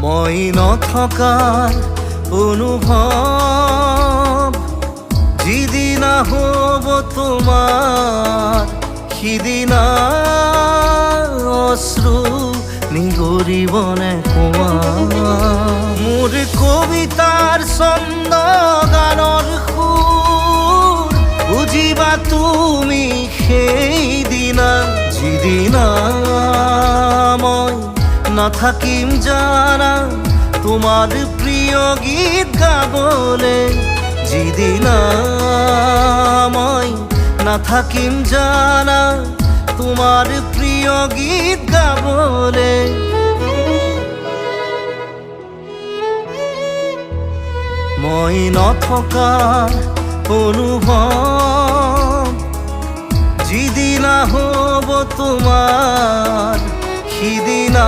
মই নথকাৰ অনুভৱ যিদিনা হ'ব তোমাৰ সিদিনা অশ্ৰু নিগৰিবনে কোৱা মোৰ কবিতাৰ ছন্দ গানৰ সুৰ বুজিবা তুমি সেইদিনা যিদিনা মই নাথাকিম জানা তোমার প্রিয় গীত গাবলে যিদিনা মই নাথাকিম জানা তোমার প্রিয় গীত গাবলে মই নথকাৰ অনুভৱ যিদিনা হ'ব তোমাৰ সিদিনা